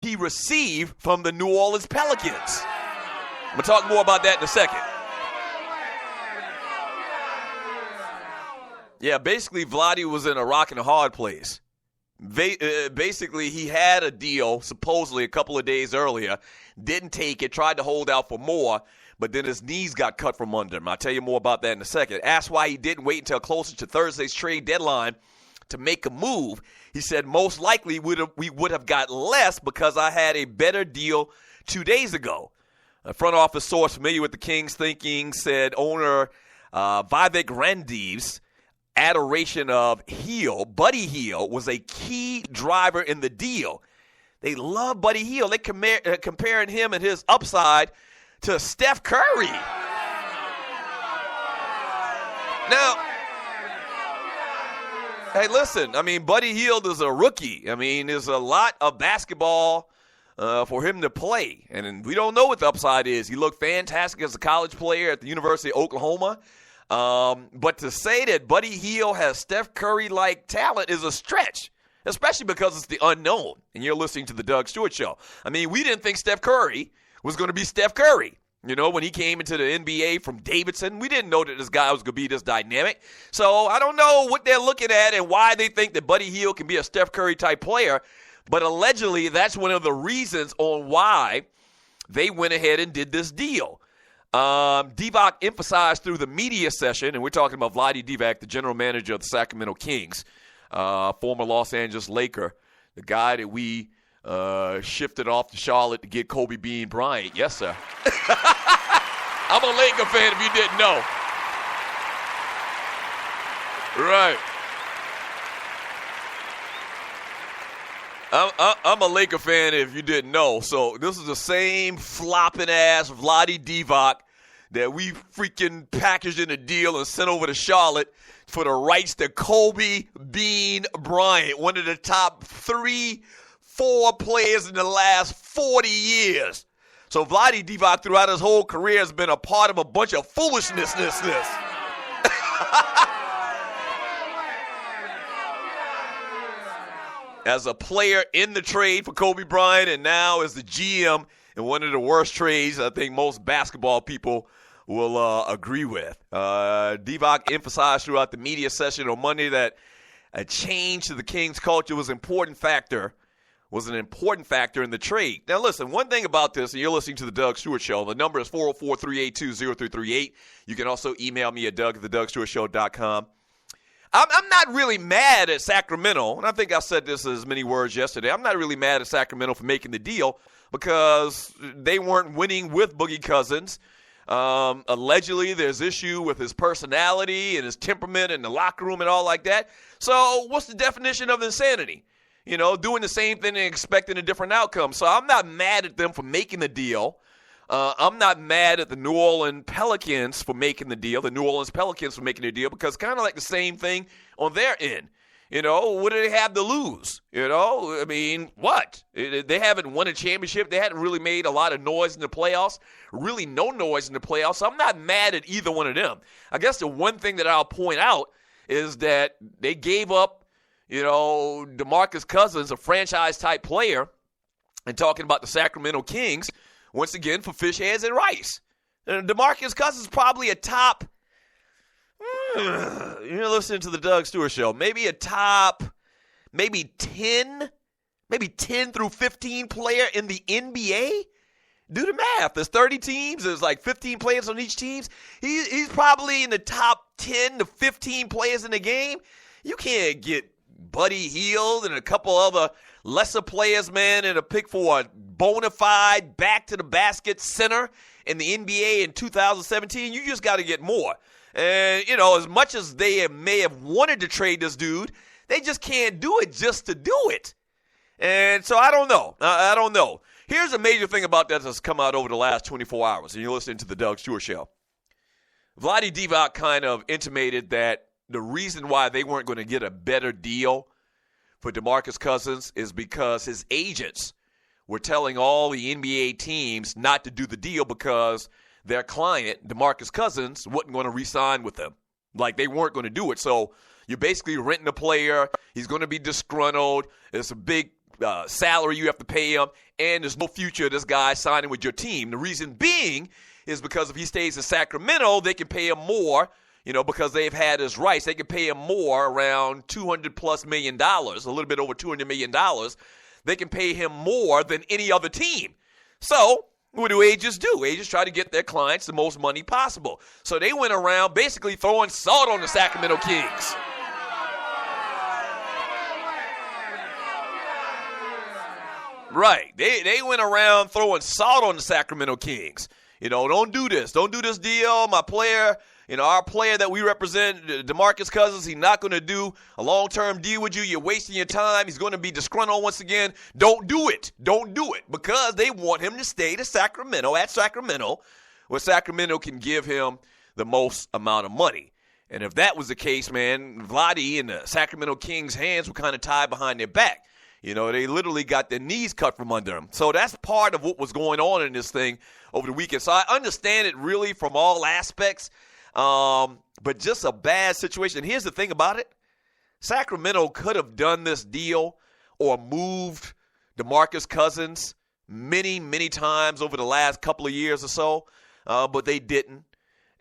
he received from the New Orleans Pelicans. I'm going to talk more about that in a second. Yeah, basically, Vlade was in a rock and a hard place. Basically, he had a deal, supposedly, a couple of days earlier, didn't take it, tried to hold out for more, but then his knees got cut from under him. I'll tell you more about that in a second. Asked why he didn't wait until closer to Thursday's trade deadline to make a move. He said, most likely we would have got less because I had a better deal 2 days ago. A front office source familiar with the Kings' thinking said owner Vivek Randive's adoration of Buddy Hield, was a key driver in the deal. They love Buddy Hield. They comparing him and his upside to Steph Curry. Now, hey, listen, I mean, Buddy Hield is a rookie. I mean, there's a lot of basketball for him to play, and we don't know what the upside is. He looked fantastic as a college player at the University of Oklahoma. But to say that Buddy Hield has Steph Curry-like talent is a stretch, especially because it's the unknown, and you're listening to the Doug Stewart Show. I mean, we didn't think Steph Curry was going to be Steph Curry. You know, when he came into the NBA from Davidson, we didn't know that this guy was going to be this dynamic. So I don't know what they're looking at and why they think that Buddy Hield can be a Steph Curry-type player, but allegedly that's one of the reasons on why they went ahead and did this deal. Divac emphasized through the media session, and we're talking about Vlade Divac, the general manager of the Sacramento Kings, former Los Angeles Laker, the guy that we shifted off to Charlotte to get Kobe Bean Bryant. Yes, sir. I'm a Laker fan if you didn't know. Right. I'm a Laker fan if you didn't know. So this is the same flopping-ass Vlade Divac that we freaking packaged in a deal and sent over to Charlotte for the rights to Kobe Bean Bryant, one of the top 3-4 players in the last 40 years. So Vlade Divac throughout his whole career has been a part of a bunch of foolishness. As a player in the trade for Kobe Bryant and now as the GM in one of the worst trades I think most basketball people will agree with. Divac emphasized throughout the media session on Monday that a change to the Kings culture was an important factor in the trade. Now, listen, one thing about this, and you're listening to the Doug Stewart Show, the number is 404-382-0338. You can also email me at doug@thedougstewartshow.com. I'm not really mad at Sacramento, and I think I said this as many words yesterday. I'm not really mad at Sacramento for making the deal because they weren't winning with Boogie Cousins. Allegedly, there's issue with his personality and his temperament in the locker room and all like that. So what's the definition of insanity? You know, doing the same thing and expecting a different outcome. So I'm not mad at them for making the deal. I'm not mad at the New Orleans Pelicans for making the deal, because kind of like the same thing on their end. You know, what do they have to lose? You know, I mean, what? They haven't won a championship. They hadn't really made a lot of noise in the playoffs, really no noise in the playoffs. So I'm not mad at either one of them. I guess the one thing that I'll point out is that they gave up, you know, Demarcus Cousins, a franchise-type player, and talking about the Sacramento Kings, once again, for fish heads and rice. And Demarcus Cousins is probably a top, you're listening to the Doug Stewart Show, maybe a top, maybe 10 through 15 player in the NBA. Do the math. There's 30 teams. There's like 15 players on each team. He's probably in the top 10 to 15 players in the game. You can't get Buddy Hield and a couple other lesser players, man, and a pick for a bona fide back-to-the-basket center in the NBA in 2017. You just got to get more. And, you know, as much as they may have wanted to trade this dude, they just can't do it just to do it. And so I don't know. Here's a major thing about that that's come out over the last 24 hours, and you're listening to the Doug Stewart Show. Vlade Divac kind of intimated that the reason why they weren't going to get a better deal for Demarcus Cousins is because his agents were telling all the NBA teams not to do the deal because their client, Demarcus Cousins, wasn't going to re-sign with them. Like, they weren't going to do it. So you're basically renting a player. He's going to be disgruntled. It's a big salary you have to pay him, and there's no future of this guy signing with your team. The reason being is because if he stays in Sacramento, they can pay him more, because they've had his rights. They can pay him more, around $200+ million, a little bit over $200 million. They can pay him more than any other team. So what do agents do? Agents try to get their clients the most money possible. So they went around basically throwing salt on the Sacramento Kings. Right. They went around throwing salt on the Sacramento Kings. Don't do this. Don't do this deal. My player, our player that we represent, Demarcus Cousins, he's not going to do a long-term deal with you. You're wasting your time. He's going to be disgruntled once again. Don't do it. Don't do it, because they want him to stay at Sacramento, where Sacramento can give him the most amount of money. And if that was the case, man, Vlade and the Sacramento Kings' hands were kind of tied behind their back. They literally got their knees cut from under them. So that's part of what was going on in this thing over the weekend. So I understand it really from all aspects, but just a bad situation. And here's the thing about it. Sacramento could have done this deal or moved Demarcus Cousins many, many times over the last couple of years or so, but they didn't.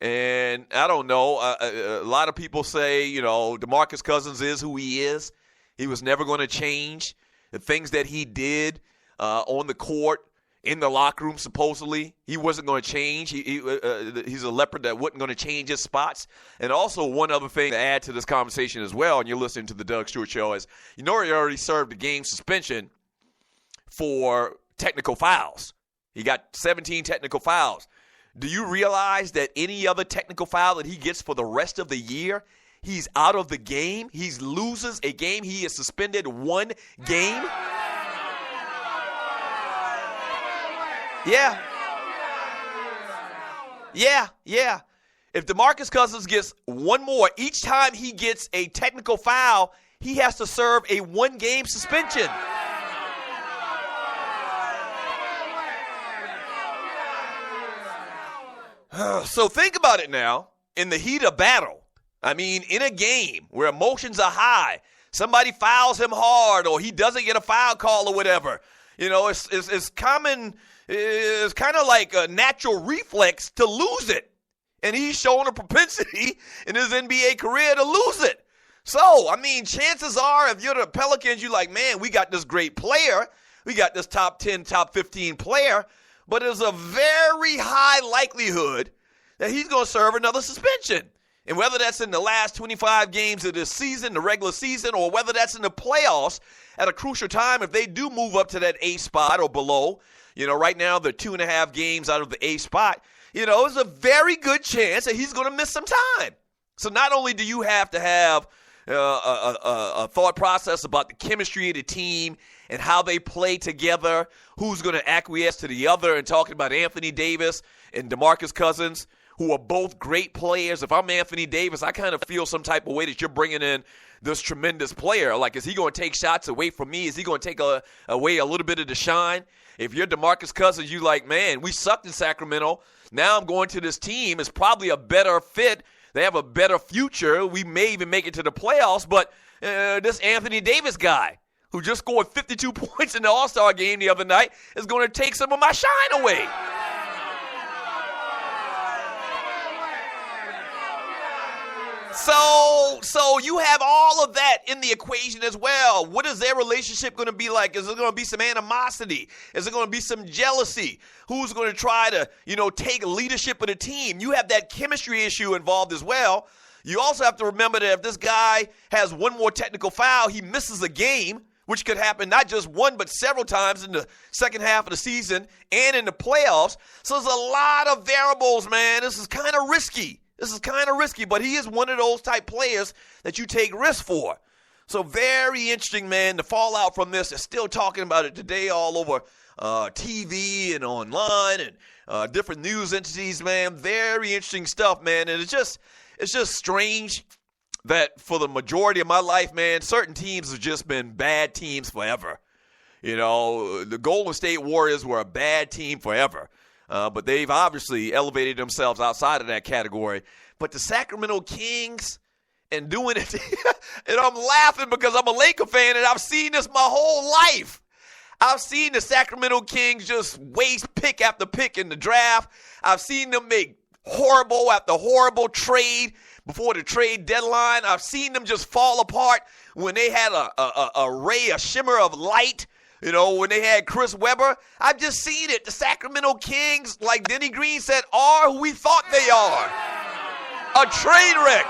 And I don't know. A lot of people say, Demarcus Cousins is who he is. He was never going to change. The things that he did on the court, in the locker room, supposedly, he wasn't going to change. He's a leopard that wasn't going to change his spots. And also, one other thing to add to this conversation as well, and you're listening to the Doug Stewart Show, is he already served a game suspension for technical fouls. He got 17 technical fouls. Do you realize that any other technical foul that he gets for the rest of the year, he's out of the game? He loses a game. He is suspended one game. Yeah. If Demarcus Cousins gets one more, each time he gets a technical foul, he has to serve a one-game suspension. So think about it now. In the heat of battle, in a game where emotions are high, somebody fouls him hard or he doesn't get a foul call or whatever. It's common. It's kind of like a natural reflex to lose it. And he's shown a propensity in his NBA career to lose it. So, chances are if you're the Pelicans, you're like, man, we got this great player. We got this top 10, top 15 player. But there's a very high likelihood that he's going to serve another suspension. And whether that's in the last 25 games of this season, the regular season, or whether that's in the playoffs at a crucial time, if they do move up to that A spot or below, right now they're 2.5 games out of the A spot, there's a very good chance that he's going to miss some time. So not only do you have to have a thought process about the chemistry of the team and how they play together, who's going to acquiesce to the other, and talking about Anthony Davis and Demarcus Cousins, who are both great players. If I'm Anthony Davis, I kind of feel some type of way that you're bringing in this tremendous player. Like, is he going to take shots away from me? Is he going to take away a little bit of the shine? If you're Demarcus Cousins, you like, man, we sucked in Sacramento. Now I'm going to this team. It's probably a better fit. They have a better future. We may even make it to the playoffs. But this Anthony Davis guy, who just scored 52 points in the All-Star game the other night, is going to take some of my shine away. So you have all of that in the equation as well. What is their relationship going to be like? Is there going to be some animosity? Is there going to be some jealousy? Who's going to try to, take leadership of the team? You have that chemistry issue involved as well. You also have to remember that if this guy has one more technical foul, he misses a game, which could happen not just one but several times in the second half of the season and in the playoffs. So there's a lot of variables, man. This is kind of risky. But he is one of those type players that you take risks for. So very interesting, man. The fallout from this, they're still talking about it today all over TV and online and different news entities, man. Very interesting stuff, man. And it's just strange that for the majority of my life, man, certain teams have just been bad teams forever. The Golden State Warriors were a bad team forever. But they've obviously elevated themselves outside of that category. But the Sacramento Kings and doing it, and I'm laughing because I'm a Laker fan and I've seen this my whole life. I've seen the Sacramento Kings just waste pick after pick in the draft. I've seen them make horrible after horrible trade before the trade deadline. I've seen them just fall apart when they had a shimmer of light, when they had Chris Webber. I've just seen it. The Sacramento Kings, like Denny Green said, are who we thought they are. A train wreck.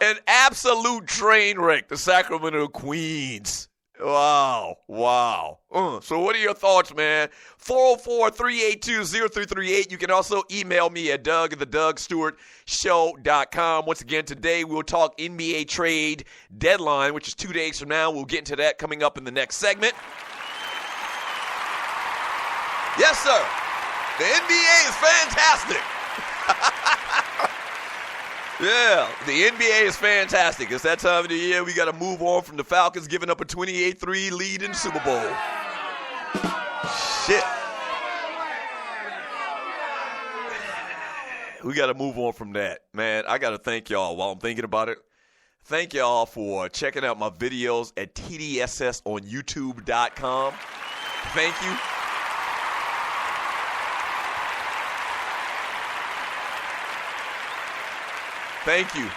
An absolute train wreck, the Sacramento Queens. Wow. So what are your thoughts, man? 404-382-0338. You can also email me at doug@thedougstewartshow.com. Once again, today we'll talk NBA trade deadline, which is 2 days from now. We'll get into that coming up in the next segment. Yes, sir. The NBA is fantastic. Yeah, the NBA is fantastic. It's that time of the year we got to move on from the Falcons giving up a 28-3 lead in the Super Bowl. Shit. We got to move on from that. Man, I got to thank y'all while I'm thinking about it. Thank y'all for checking out my videos at TDSS on YouTube.com. Thank you. Thank you.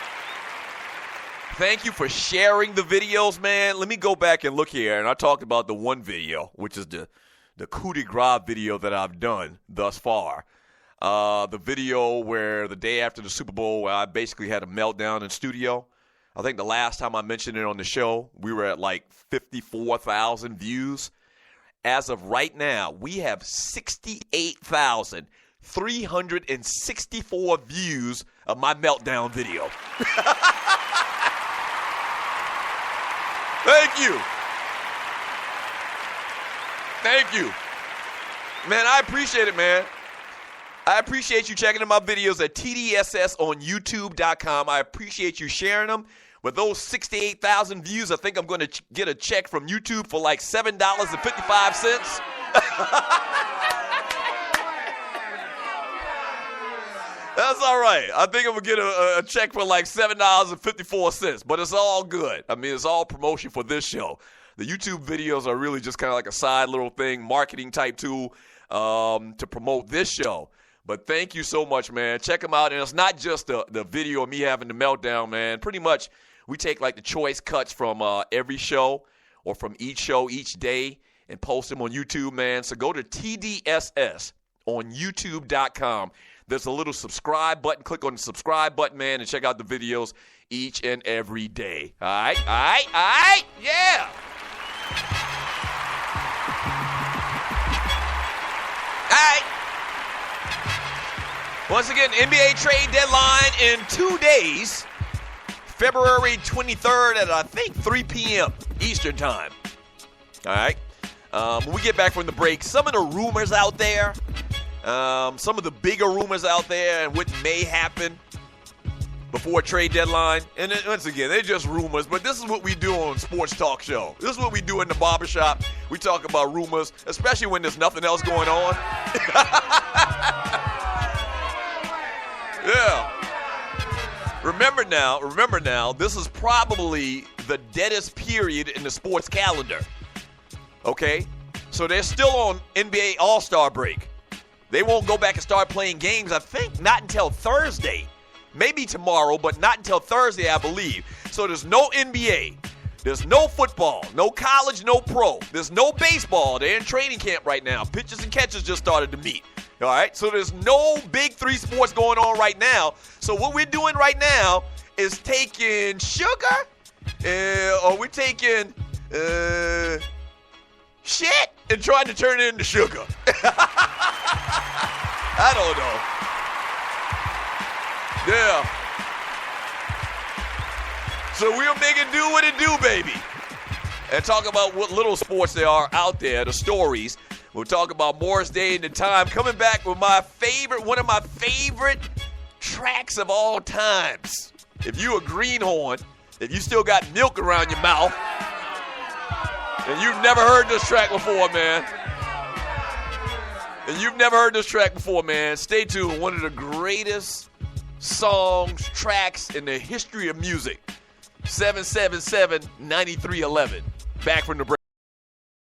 Thank you for sharing the videos, man. Let me go back and look here. And I talked about the one video, which is the coup de grace video that I've done thus far. The video where the day after the Super Bowl, where I basically had a meltdown in studio. I think the last time I mentioned it on the show, we were at like 54,000 views. As of right now, we have 68,364 views of my meltdown video. Thank you. Thank you. Man, I appreciate it, man. I appreciate you checking out my videos at TDSS on YouTube.com. I appreciate you sharing them. With those 68,000 views, I think I'm going to get a check from YouTube for like $7.55. That's all right. I think I'm going to get a check for like $7.54, but it's all good. I mean, it's all promotion for this show. The YouTube videos are really just kind of like a side little thing, marketing type tool to promote this show. But thank you so much, man. Check them out. And it's not just the video of me having the meltdown, man. Pretty much we take like the choice cuts from every show or from each show each day and post them on YouTube, man. So go to TDSS on YouTube.com. There's a little subscribe button. Click on the subscribe button, man, and check out the videos each and every day. All right? Yeah. All right. Once again, NBA trade deadline in 2 days, February 23rd at, I think, 3 p.m. Eastern time. All right? When we get back from the break, some of the rumors out there, some of the bigger rumors out there and what may happen before trade deadline. And once again, they're just rumors, but this is what we do on Sports Talk Show. This is what we do in the barbershop. We talk about rumors, especially when there's nothing else going on. Yeah. Remember now, this is probably the deadest period in the sports calendar. Okay? So they're still on NBA All-Star break. They won't go back and start playing games, I think, not until Thursday. Maybe tomorrow, but not until Thursday, I believe. So there's no NBA. There's no football, no college, no pro. There's no baseball. They're in training camp right now. Pitchers and catchers just started to meet. All right? So there's no big three sports going on right now. So what we're doing right now is taking sugar, or we're taking shit and trying to turn it into sugar. I don't know. Yeah. So we'll make it do what it do, baby. And talk about what little sports there are out there, the stories. We'll talk about Morris Day and the Time. Coming back with one of my favorite tracks of all times. If you a greenhorn, if you still got milk around your mouth, and you've never heard this track before, man. Stay tuned. One of the greatest songs, tracks in the history of music 777-9311. Back from the break.